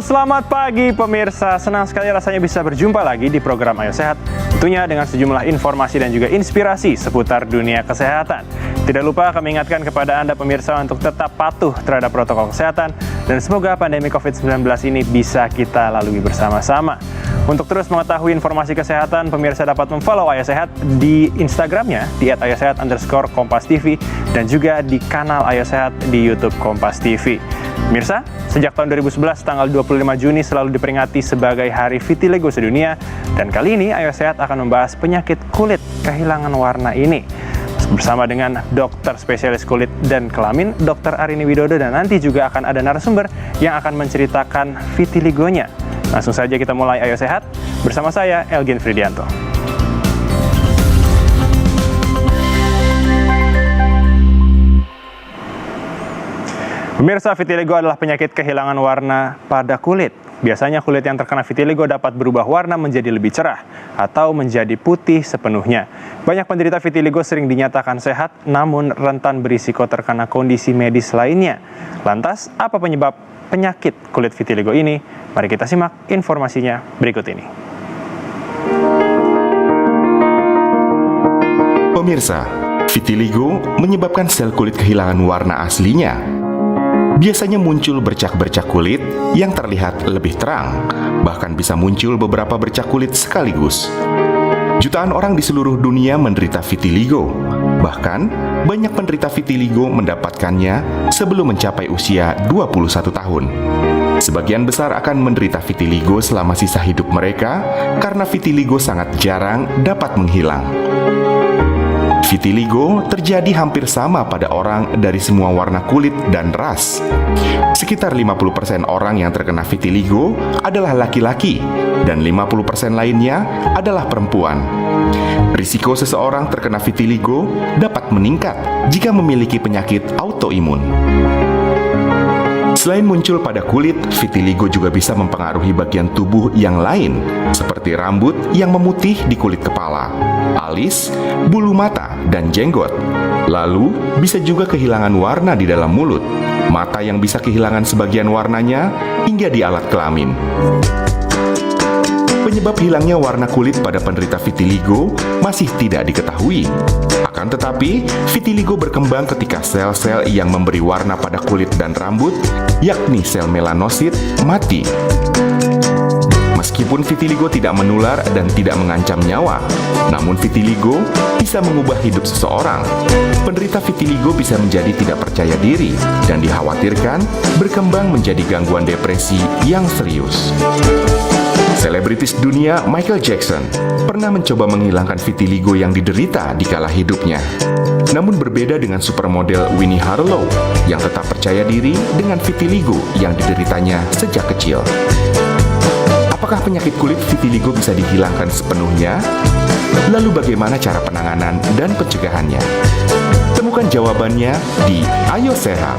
Selamat pagi pemirsa, senang sekali rasanya bisa berjumpa lagi di program Ayo Sehat. Tentunya dengan sejumlah informasi dan juga inspirasi seputar dunia kesehatan. Tidak lupa kami ingatkan kepada Anda pemirsa untuk tetap patuh terhadap protokol kesehatan. Dan semoga pandemi COVID-19 ini bisa kita lalui bersama-sama. Untuk terus mengetahui informasi kesehatan, pemirsa dapat memfollow Ayo Sehat di Instagramnya di @ayosehat_kompas.tv dan juga di kanal Ayo Sehat di YouTube Kompas TV. Pemirsa, sejak tahun 2011 tanggal 25 Juni selalu diperingati sebagai Hari Vitiligo Sedunia, dan kali ini Ayo Sehat akan membahas penyakit kulit kehilangan warna ini bersama dengan dokter spesialis kulit dan kelamin Dr. Arini Widodo, dan nanti juga akan ada narasumber yang akan menceritakan vitiligonya. Langsung saja kita mulai Ayo Sehat bersama saya Elgin Fridianto. Pemirsa, vitiligo adalah penyakit kehilangan warna pada kulit. Biasanya kulit yang terkena vitiligo dapat berubah warna menjadi lebih cerah atau menjadi putih sepenuhnya. Banyak penderita vitiligo sering dinyatakan sehat, namun rentan berisiko terkena kondisi medis lainnya. Lantas, apa penyebab penyakit kulit vitiligo ini? Mari kita simak informasinya berikut ini. Pemirsa, vitiligo menyebabkan sel kulit kehilangan warna aslinya. Biasanya muncul bercak-bercak kulit yang terlihat lebih terang, bahkan bisa muncul beberapa bercak kulit sekaligus. Jutaan orang di seluruh dunia menderita vitiligo. Bahkan, banyak penderita vitiligo mendapatkannya sebelum mencapai usia 21 tahun. Sebagian besar akan menderita vitiligo selama sisa hidup mereka karena vitiligo sangat jarang dapat menghilang. Vitiligo terjadi hampir sama pada orang dari semua warna kulit dan ras. Sekitar 50% orang yang terkena vitiligo adalah laki-laki dan 50% lainnya adalah perempuan. Risiko seseorang terkena vitiligo dapat meningkat jika memiliki penyakit autoimun. Selain muncul pada kulit, vitiligo juga bisa mempengaruhi bagian tubuh yang lain, seperti rambut yang memutih di kulit kepala, alis, bulu mata, dan jenggot. Lalu, bisa juga kehilangan warna di dalam mulut, mata yang bisa kehilangan sebagian warnanya, hingga di alat kelamin. Penyebab hilangnya warna kulit pada penderita vitiligo masih tidak diketahui. Akan tetapi, vitiligo berkembang ketika sel-sel yang memberi warna pada kulit dan rambut, yakni sel melanosit, mati. Meskipun vitiligo tidak menular dan tidak mengancam nyawa, namun vitiligo bisa mengubah hidup seseorang. Penderita vitiligo bisa menjadi tidak percaya diri dan dikhawatirkan berkembang menjadi gangguan depresi yang serius. Selebritis dunia Michael Jackson pernah mencoba menghilangkan vitiligo yang diderita di kala hidupnya. Namun berbeda dengan supermodel Winnie Harlow yang tetap percaya diri dengan vitiligo yang dideritanya sejak kecil. Apakah penyakit kulit vitiligo bisa dihilangkan sepenuhnya? Lalu bagaimana cara penanganan dan pencegahannya? Temukan jawabannya di Ayo Sehat.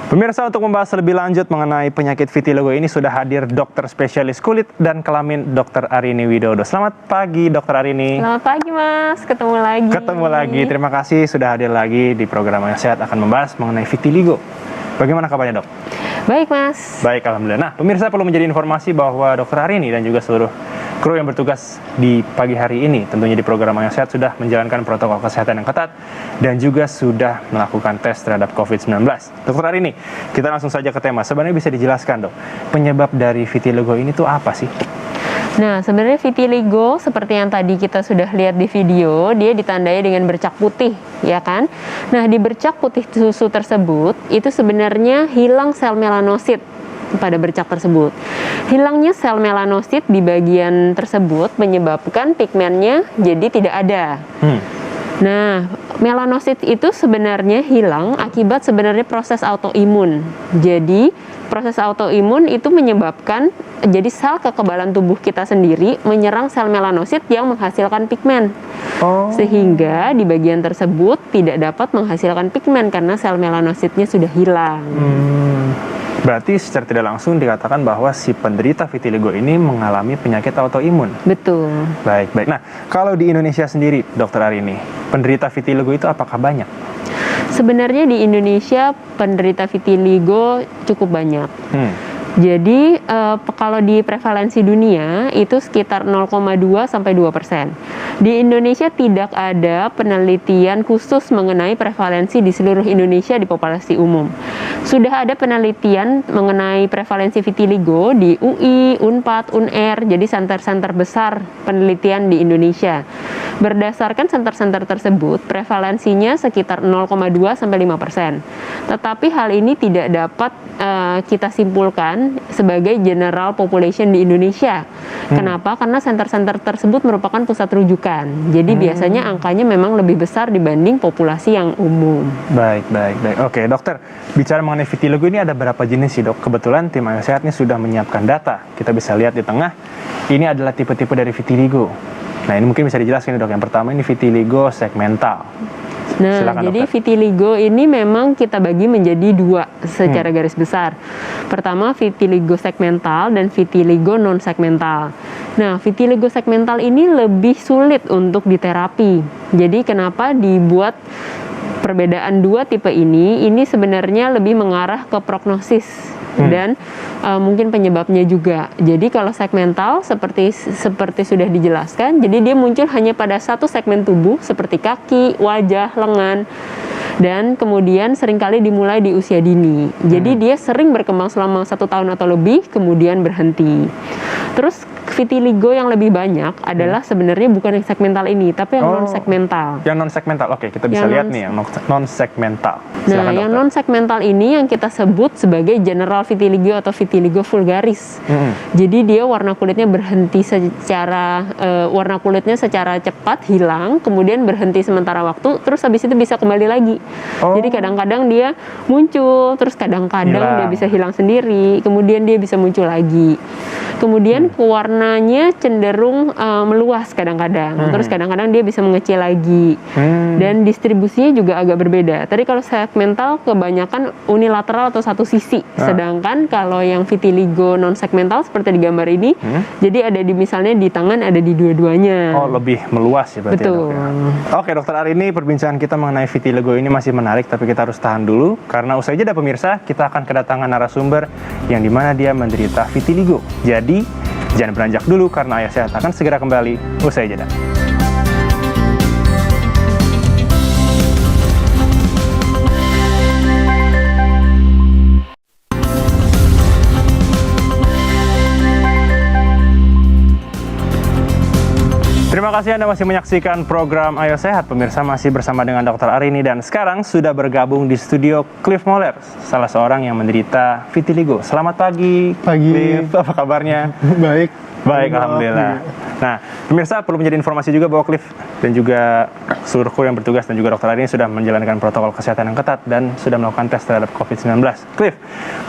Pemirsa, untuk membahas lebih lanjut mengenai penyakit vitiligo ini sudah hadir dokter spesialis kulit dan kelamin Dr. Arini Widodo. Selamat pagi Dr. Arini. Selamat pagi Mas, ketemu lagi. Ketemu lagi, terima kasih sudah hadir lagi di program Ayo Sehat akan membahas mengenai vitiligo. Bagaimana kabarnya dok? Baik Mas. Baik, alhamdulillah. Nah, pemirsa perlu menjadi informasi bahwa Dr. Arini dan juga seluruh kru yang bertugas di pagi hari ini tentunya di program Ayo Sehat sudah menjalankan protokol kesehatan yang ketat dan juga sudah melakukan tes terhadap COVID-19. Dr. Arini, kita langsung saja ke tema. Sebenarnya bisa dijelaskan dok, penyebab dari vitiligo ini tuh apa sih? Nah, sebenarnya vitiligo seperti yang tadi kita sudah lihat di video, dia ditandai dengan bercak putih, ya kan? Nah, di bercak putih susu tersebut, itu sebenarnya hilang sel melanosit pada bercak tersebut. Hilangnya sel melanosit di bagian tersebut menyebabkan pigmennya jadi tidak ada. Nah, melanosit itu sebenarnya hilang akibat sebenarnya proses autoimun. Jadi, proses autoimun itu menyebabkan jadi sel kekebalan tubuh kita sendiri menyerang sel melanosit yang menghasilkan pigmen. Sehingga di bagian tersebut tidak dapat menghasilkan pigmen karena sel melanositnya sudah hilang. Berarti secara tidak langsung dikatakan bahwa si penderita vitiligo ini mengalami penyakit autoimun. Betul. Baik. Nah, kalau di Indonesia sendiri, Dokter Arini, penderita vitiligo itu apakah banyak? Sebenarnya di Indonesia penderita vitiligo cukup banyak. Jadi kalau di prevalensi dunia itu sekitar 0,2 sampai 2%. Di Indonesia tidak ada penelitian khusus mengenai prevalensi di seluruh Indonesia di populasi umum. Sudah ada penelitian mengenai prevalensi vitiligo di UI, Unpad, UNER, jadi center-center besar penelitian di Indonesia. Berdasarkan center-center tersebut, prevalensinya sekitar 0,2 sampai 5%. Tetapi hal ini tidak dapat kita simpulkan sebagai general population di Indonesia. Kenapa? Karena center-center tersebut merupakan pusat rujukan. Jadi biasanya angkanya memang lebih besar dibanding populasi yang umum. Baik. Oke, dokter, bicara mengenai vitiligo ini ada berapa jenis sih, dok? Kebetulan tim Ayo Sehat ini sudah menyiapkan data. Kita bisa lihat di tengah, ini adalah tipe-tipe dari vitiligo. Nah, ini mungkin bisa dijelaskan, dok. Yang pertama ini vitiligo segmental. Nah, silakan, jadi dokter. vitiligo ini memang kita bagi menjadi dua secara garis besar. Pertama, vitiligo segmental dan vitiligo non segmental. Nah, vitiligo segmental ini lebih sulit untuk diterapi. Jadi kenapa dibuat perbedaan dua tipe ini sebenarnya lebih mengarah ke prognosis dan mungkin penyebabnya juga. Jadi kalau segmental seperti sudah dijelaskan, jadi dia muncul hanya pada satu segmen tubuh seperti kaki, wajah, lengan, dan kemudian seringkali dimulai di usia dini. Jadi dia sering berkembang selama 1 tahun atau lebih, kemudian berhenti. Terus vitiligo yang lebih banyak adalah sebenarnya bukan yang segmental ini, tapi yang non segmental. Yang non segmental, oke, kita bisa lihat nih yang non segmental. Nah, yang non segmental ini yang kita sebut sebagai general vitiligo atau vitiligo vulgaris. Jadi dia warna kulitnya berhenti secara cepat hilang, kemudian berhenti sementara waktu, terus habis itu bisa kembali lagi. Jadi kadang-kadang dia muncul, terus kadang-kadang dia bisa hilang sendiri, kemudian dia bisa muncul lagi. Kemudian warnanya cenderung meluas kadang-kadang, terus kadang-kadang dia bisa mengecil lagi. Dan distribusinya juga agak berbeda. Tadi kalau segmental kebanyakan unilateral atau satu sisi, sedangkan kalau yang vitiligo non segmental seperti di gambar ini, jadi ada misalnya di tangan, ada di dua-duanya. Oh, lebih meluas ya berarti. Betul. Dok, ya? Oke, dokter, hari ini perbincangan kita mengenai vitiligo ini masih menarik, tapi kita harus tahan dulu karena usai jeda pemirsa, kita akan kedatangan narasumber yang dimana dia menderita vitiligo. Jadi jangan beranjak dulu karena Ayo Sehat akan segera kembali usai jeda. Terima kasih Anda masih menyaksikan program Ayo Sehat. Pemirsa, masih bersama dengan Dr. Arini dan sekarang sudah bergabung di studio Cliff Moller, salah seorang yang menderita vitiligo. Selamat pagi. Cliff, apa kabarnya? Baik, alhamdulillah. Nah, pemirsa perlu menjadi informasi juga bahwa Cliff dan juga seluruh kru yang bertugas dan juga Dr. Arini sudah menjalankan protokol kesehatan yang ketat dan sudah melakukan tes terhadap COVID-19. Cliff,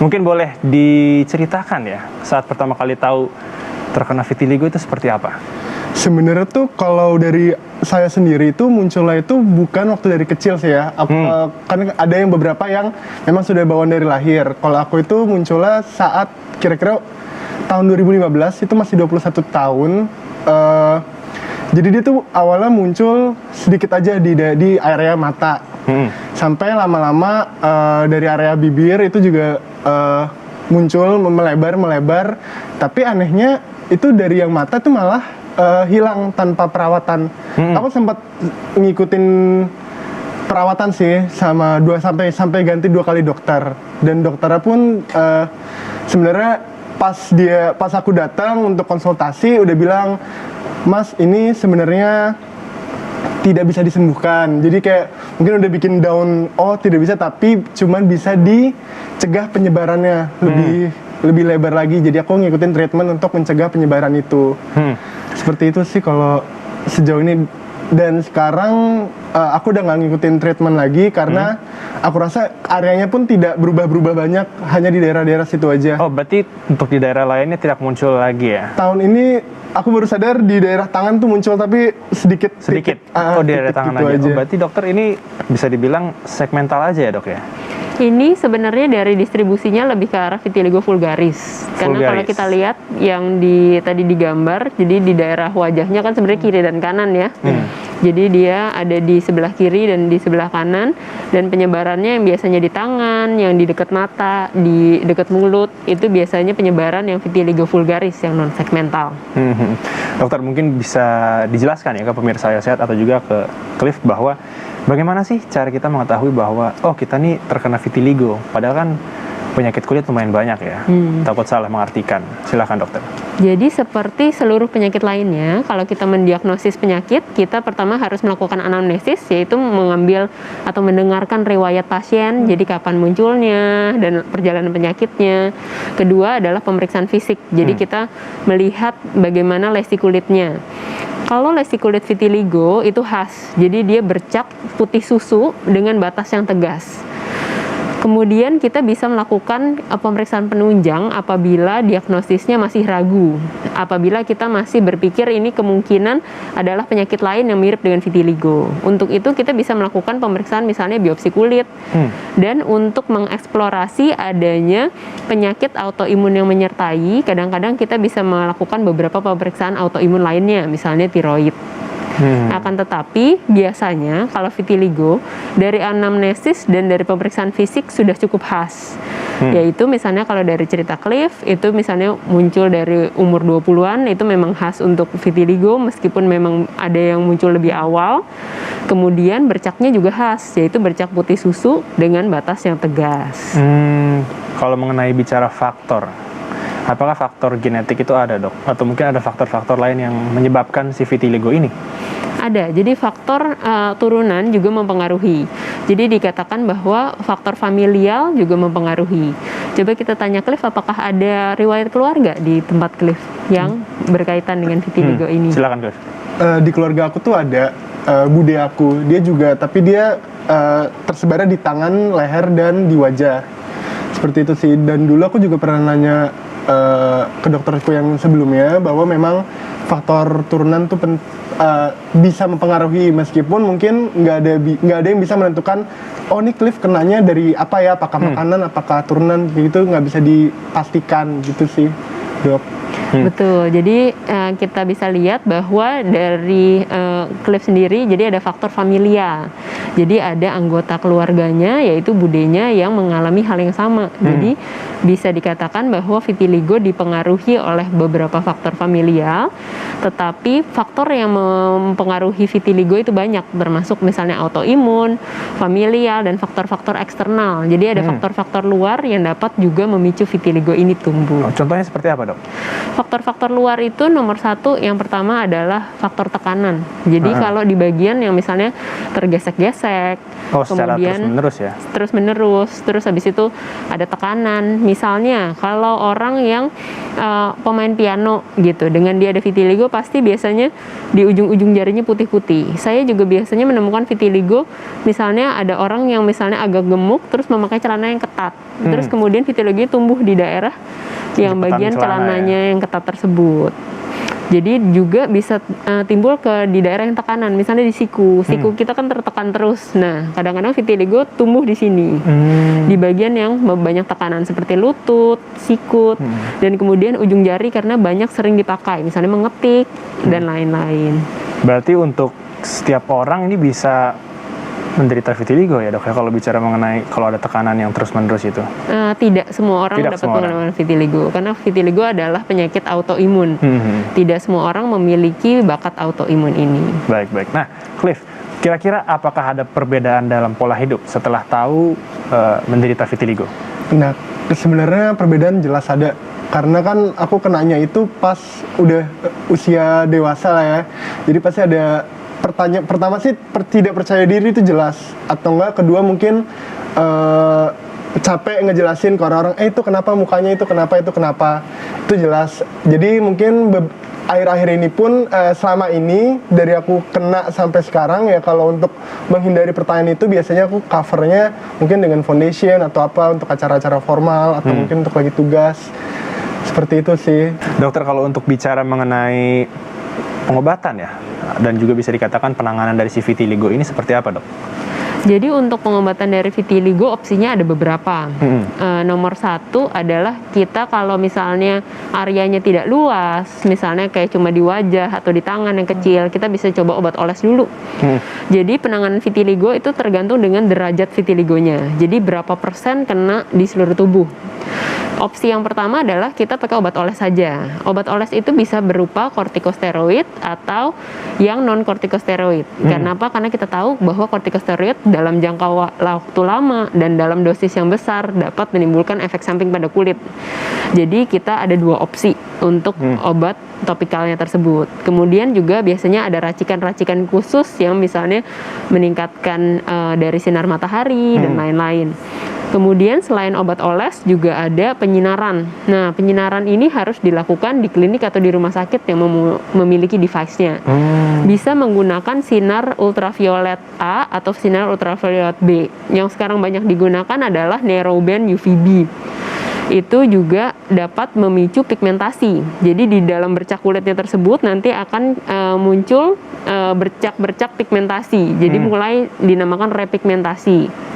mungkin boleh diceritakan ya, saat pertama kali tahu terkena vitiligo itu seperti apa? Sebenarnya tuh kalau dari saya sendiri itu munculnya itu bukan waktu dari kecil sih ya. Kan ada yang beberapa yang memang sudah bawaan dari lahir. Kalau aku itu munculnya saat kira-kira tahun 2015, itu masih 21 tahun. Jadi dia tuh awalnya muncul sedikit aja di area mata. Sampai lama-lama dari area bibir itu juga muncul melebar. Tapi anehnya itu dari yang mata tuh malah hilang tanpa perawatan. Aku sempat ngikutin perawatan sih sama sampai ganti 2 kali dokter, dan dokternya pun sebenarnya pas aku datang untuk konsultasi udah bilang, Mas, ini sebenarnya tidak bisa disembuhkan. Jadi kayak mungkin udah bikin down, tidak bisa, tapi cuman bisa dicegah penyebarannya lebih lebar lagi. Jadi aku ngikutin treatment untuk mencegah penyebaran itu. Seperti itu sih kalau sejauh ini. Dan sekarang aku udah nggak ngikutin treatment lagi karena aku rasa areanya pun tidak berubah-berubah banyak, hanya di daerah-daerah situ aja. Oh, berarti untuk di daerah lainnya tidak muncul lagi ya? Tahun ini aku baru sadar di daerah tangan tuh muncul, tapi sedikit. Oh, di daerah tangan gitu aja. aja. Oh, berarti dokter ini bisa dibilang segmental aja ya, Dok ya? Ini sebenarnya dari distribusinya lebih ke arah vitiligo vulgaris. Karena kalau kita lihat yang tadi digambar, jadi di daerah wajahnya kan sebenarnya kiri dan kanan ya. Jadi dia ada di sebelah kiri dan di sebelah kanan, dan penyebarannya yang biasanya di tangan, yang di dekat mata, di dekat mulut, itu biasanya penyebaran yang vitiligo vulgaris yang non segmental. Dokter, mungkin bisa dijelaskan ya ke pemirsa Ayo Sehat atau juga ke Cliff bahwa bagaimana sih cara kita mengetahui bahwa oh kita nih terkena vitiligo, padahal kan penyakit kulit lumayan banyak ya. Takut salah mengartikan. Silakan dokter. Jadi seperti seluruh penyakit lainnya, kalau kita mendiagnosis penyakit, kita pertama harus melakukan anamnesis, yaitu mengambil atau mendengarkan riwayat pasien, jadi kapan munculnya dan perjalanan penyakitnya. Kedua adalah pemeriksaan fisik, jadi kita melihat bagaimana lesi kulitnya. Kalau lesi kulit vitiligo itu khas, jadi dia bercak putih susu dengan batas yang tegas. Kemudian kita bisa melakukan pemeriksaan penunjang apabila diagnosisnya masih ragu. Apabila kita masih berpikir ini kemungkinan adalah penyakit lain yang mirip dengan vitiligo. Untuk itu kita bisa melakukan pemeriksaan misalnya biopsi kulit. Dan untuk mengeksplorasi adanya penyakit autoimun yang menyertai, kadang-kadang kita bisa melakukan beberapa pemeriksaan autoimun lainnya, misalnya tiroid. Akan tetapi biasanya kalau vitiligo dari anamnesis dan dari pemeriksaan fisik sudah cukup khas. Yaitu misalnya kalau dari cerita Cliff itu misalnya muncul dari umur 20-an, itu memang khas untuk vitiligo meskipun memang ada yang muncul lebih awal. Kemudian bercaknya juga khas, yaitu bercak putih susu dengan batas yang tegas. Kalau mengenai bicara faktor, apakah faktor genetik itu ada, dok? Atau mungkin ada faktor-faktor lain yang menyebabkan si vitiligo ini? Ada, jadi faktor turunan juga mempengaruhi. Jadi dikatakan bahwa faktor familial juga mempengaruhi. Coba kita tanya Cliff, apakah ada riwayat keluarga di tempat Cliff yang berkaitan dengan vitiligo ini? Silakan Cliff. Di keluarga aku tuh ada bude aku, dia juga, tapi dia tersebarnya di tangan, leher, dan di wajah. Seperti itu sih. Dan dulu aku juga pernah nanya ke dokterku yang sebelumnya bahwa memang faktor turunan tuh bisa mempengaruhi, meskipun mungkin nggak ada yang bisa menentukan oh ini Cliff kenanya dari apa ya, apakah makanan, apakah turunan, gitu nggak bisa dipastikan gitu sih, dok. Betul, jadi kita bisa lihat bahwa dari Cliff sendiri, jadi ada faktor familial. Jadi ada anggota keluarganya, yaitu budenya yang mengalami hal yang sama. Jadi bisa dikatakan bahwa vitiligo dipengaruhi oleh beberapa faktor familial, tetapi faktor yang mempengaruhi vitiligo itu banyak, termasuk misalnya autoimun, familial, dan faktor-faktor eksternal. Jadi ada faktor-faktor luar yang dapat juga memicu vitiligo ini tumbuh. Contohnya seperti apa, dok? Faktor-faktor luar itu nomor satu, yang pertama adalah faktor tekanan. Jadi kalau di bagian yang misalnya tergesek-gesek, secara kemudian terus-menerus ya? Terus-menerus, terus habis itu ada tekanan. Misalnya kalau orang yang pemain piano gitu, dengan dia ada vitiligo, pasti biasanya di ujung-ujung jarinya putih-putih. Saya juga biasanya menemukan vitiligo, misalnya ada orang yang misalnya agak gemuk, terus memakai celana yang ketat. Terus kemudian vitiligo tumbuh di daerah yang bagian celananya yang ketat tersebut. Jadi juga bisa timbul di daerah yang tekanan, misalnya di siku. Siku kita kan tertekan terus. Nah, kadang-kadang vitiligo tumbuh di sini. Di bagian yang banyak tekanan seperti lutut, sikut, dan kemudian ujung jari karena banyak sering dipakai, misalnya mengetik dan lain-lain. Berarti untuk setiap orang ini bisa menderita vitiligo ya, dok, ya, kalau bicara mengenai kalau ada tekanan yang terus-menerus itu? Tidak semua orang dapat mengalami vitiligo, karena vitiligo adalah penyakit autoimun. Tidak semua orang memiliki bakat autoimun ini. Baik. Nah, Cliff, kira-kira apakah ada perbedaan dalam pola hidup setelah tahu menderita vitiligo? Nah, sebenarnya perbedaan jelas ada. Karena kan aku kenanya itu pas udah usia dewasa lah ya. Jadi pasti ada pertanyaan. Pertama sih tidak percaya diri itu jelas. Atau enggak, kedua mungkin capek ngejelasin ke orang-orang, itu kenapa mukanya, itu kenapa, itu jelas. Jadi mungkin akhir-akhir ini pun selama ini dari aku kena sampai sekarang ya, kalau untuk menghindari pertanyaan itu biasanya aku covernya mungkin dengan foundation atau apa untuk acara-acara formal atau mungkin untuk lagi tugas. Seperti itu sih. Dokter, kalau untuk bicara mengenai pengobatan ya, dan juga bisa dikatakan penanganan dari si vitiligo ini seperti apa, dok? Jadi untuk pengobatan dari vitiligo opsinya ada beberapa. Nomor satu adalah kita kalau misalnya areanya tidak luas, misalnya kayak cuma di wajah atau di tangan yang kecil, kita bisa coba obat oles dulu. Jadi penanganan vitiligo itu tergantung dengan derajat vitiligonya. Jadi berapa persen kena di seluruh tubuh. Opsi yang pertama adalah kita pakai obat oles saja. Obat oles itu bisa berupa kortikosteroid atau yang non kortikosteroid. Karena apa? Karena kita tahu bahwa kortikosteroid dalam jangka waktu lama dan dalam dosis yang besar dapat menimbulkan efek samping pada kulit. Jadi kita ada dua opsi untuk obat topikalnya tersebut. Kemudian juga biasanya ada racikan-racikan khusus yang misalnya meningkatkan dari sinar matahari dan lain-lain. Kemudian selain obat oles juga ada penyinaran. Nah, penyinaran ini harus dilakukan di klinik atau di rumah sakit yang memiliki device-nya. Bisa menggunakan sinar ultraviolet A atau sinar ultraviolet B. Yang sekarang banyak digunakan adalah narrowband UVB. Itu juga dapat memicu pigmentasi. Jadi di dalam bercak kulitnya tersebut nanti akan muncul bercak-bercak pigmentasi. Jadi mulai dinamakan repigmentasi.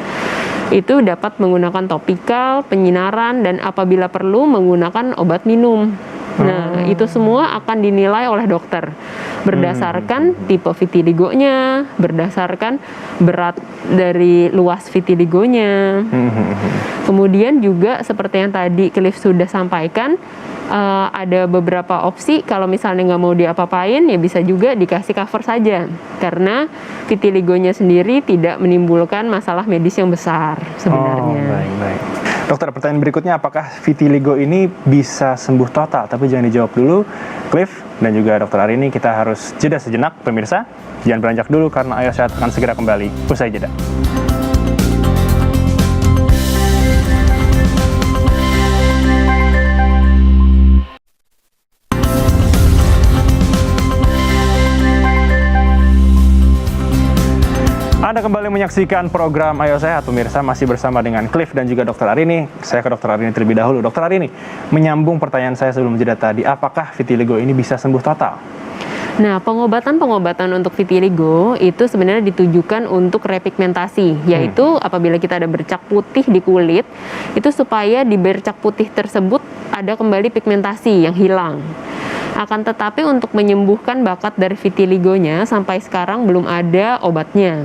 Itu dapat menggunakan topikal, penyinaran, dan apabila perlu menggunakan obat minum. Nah, itu semua akan dinilai oleh dokter berdasarkan tipe vitiligonya, berdasarkan berat dari luas vitiligonya. Kemudian juga seperti yang tadi Cliff sudah sampaikan, ada beberapa opsi kalau misalnya nggak mau diapa-apain ya bisa juga dikasih cover saja karena vitiligonya sendiri tidak menimbulkan masalah medis yang besar sebenarnya. Baik. Dokter, pertanyaan berikutnya, apakah vitiligo ini bisa sembuh total? Tapi jangan dijawab dulu, Cliff dan juga Dokter Arini. Kita harus jeda sejenak, pemirsa. Jangan beranjak dulu karena Ayo Sehat akan segera kembali usai jeda. Anda kembali menyaksikan program Ayo Sehat, pemirsa, masih bersama dengan Cliff dan juga Dokter Arini. Saya ke Dokter Arini terlebih dahulu. Dokter Arini, menyambung pertanyaan saya sebelum jeda tadi, apakah vitiligo ini bisa sembuh total? Nah, pengobatan untuk vitiligo itu sebenarnya ditujukan untuk repigmentasi, yaitu apabila kita ada bercak putih di kulit, itu supaya di bercak putih tersebut ada kembali pigmentasi yang hilang. Akan tetapi untuk menyembuhkan bakat dari vitiligonya sampai sekarang belum ada obatnya.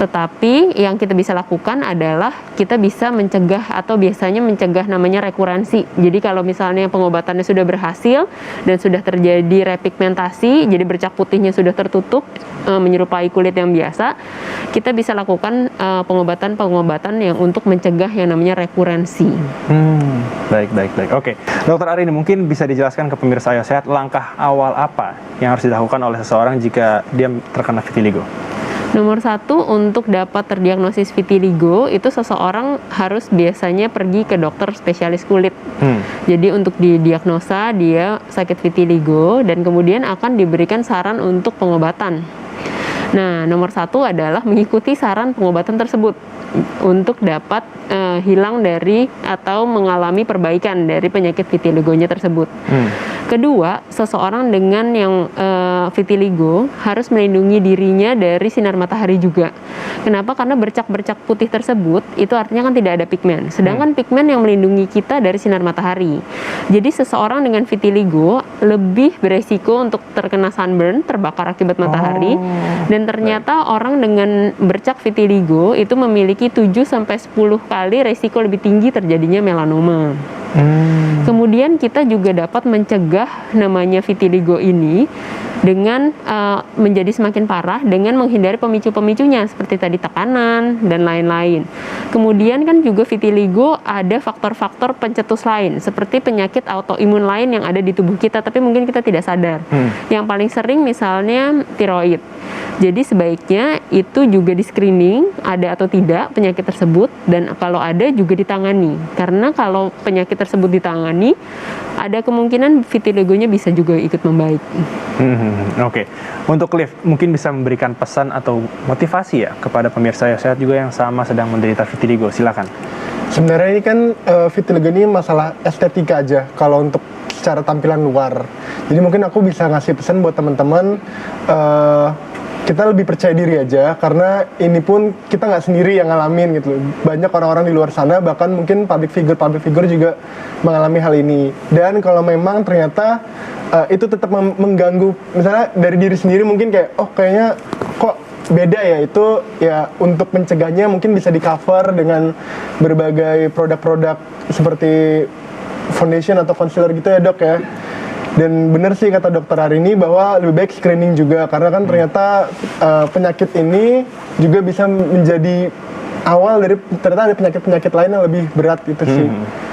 Tetapi yang kita bisa lakukan adalah kita bisa mencegah atau biasanya mencegah namanya rekurensi. Jadi kalau misalnya pengobatannya sudah berhasil dan sudah terjadi repigmentasi, jadi bercak putihnya sudah tertutup menyerupai kulit yang biasa, kita bisa lakukan pengobatan yang untuk mencegah yang namanya rekurensi. Baik. Oke, Dokter Arini, mungkin bisa dijelaskan ke pemirsa Ayo Sehat langkah awal apa yang harus dilakukan oleh seseorang jika dia terkena vitiligo? Nomor satu, untuk dapat terdiagnosis vitiligo, itu seseorang harus biasanya pergi ke dokter spesialis kulit. Jadi untuk didiagnosa dia sakit vitiligo dan kemudian akan diberikan saran untuk pengobatan. Nah, nomor satu adalah mengikuti saran pengobatan tersebut untuk dapat hilang dari atau mengalami perbaikan dari penyakit vitiligonya tersebut. Kedua, seseorang dengan yang vitiligo harus melindungi dirinya dari sinar matahari juga. Kenapa? Karena bercak-bercak putih tersebut itu artinya kan tidak ada pigmen. Sedangkan pigmen yang melindungi kita dari sinar matahari. Jadi seseorang dengan vitiligo lebih beresiko untuk terkena sunburn, terbakar akibat matahari. Dan ternyata orang dengan bercak vitiligo itu memiliki 7-10 kali resiko lebih tinggi terjadinya melanoma. Kemudian kita juga dapat mencegah namanya vitiligo ini dengan menjadi semakin parah dengan menghindari pemicu-pemicunya seperti tadi tekanan dan lain-lain. Kemudian kan juga vitiligo ada faktor-faktor pencetus lain seperti penyakit autoimun lain yang ada di tubuh kita tapi mungkin kita tidak sadar. Yang paling sering misalnya tiroid. Jadi sebaiknya itu juga di screening ada atau tidak penyakit tersebut dan kalau ada juga ditangani. Karena kalau penyakit tersebut ditangani ada kemungkinan vitiligonya bisa juga ikut membaik. Oke. Untuk Cliff, mungkin bisa memberikan pesan atau motivasi ya kepada pemirsa Ayo Sehat juga yang sama sedang menderita vitiligo. Silakan. Sebenarnya ini kan vitiligo ini masalah estetika aja kalau untuk secara tampilan luar. Jadi mungkin aku bisa ngasih pesan buat teman-teman, kita lebih percaya diri aja, karena ini pun kita nggak sendiri yang ngalamin gitu. Banyak orang-orang di luar sana, bahkan mungkin public figure juga mengalami hal ini. Dan kalau memang ternyata itu tetap mengganggu, misalnya dari diri sendiri mungkin kayak, oh kayaknya kok beda ya, itu ya untuk mencegahnya mungkin bisa di cover dengan berbagai produk-produk seperti foundation atau concealer gitu ya dok ya. Dan benar sih kata dokter Arini bahwa lebih baik screening juga, karena kan ternyata penyakit ini juga bisa menjadi awal dari ternyata ada penyakit-penyakit lain yang lebih berat itu sih.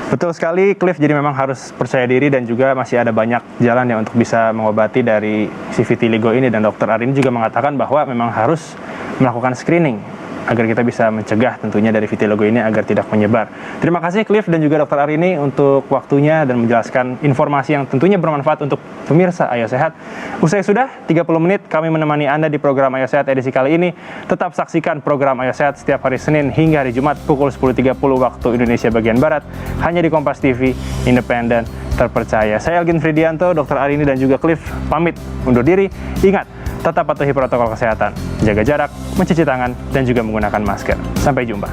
Betul sekali, Cliff. Jadi memang harus percaya diri dan juga masih ada banyak jalan ya untuk bisa mengobati dari si vitiligo ini. Dan dokter Arini juga mengatakan bahwa memang harus melakukan screening agar kita bisa mencegah tentunya dari vitiligo ini agar tidak menyebar. Terima kasih Cliff dan juga dokter Arini untuk waktunya dan menjelaskan informasi yang tentunya bermanfaat untuk pemirsa Ayo Sehat. Usai sudah 30 menit kami menemani Anda di program Ayo Sehat edisi kali ini. Tetap saksikan program Ayo Sehat setiap hari Senin hingga hari Jumat pukul 10.30 waktu Indonesia bagian Barat hanya di Kompas TV, independen, terpercaya. Saya Elgin Fridianto, dokter Arini dan juga Cliff pamit undur diri. Ingat, tetap patuhi protokol kesehatan, jaga jarak, mencuci tangan, dan juga menggunakan masker. Sampai jumpa.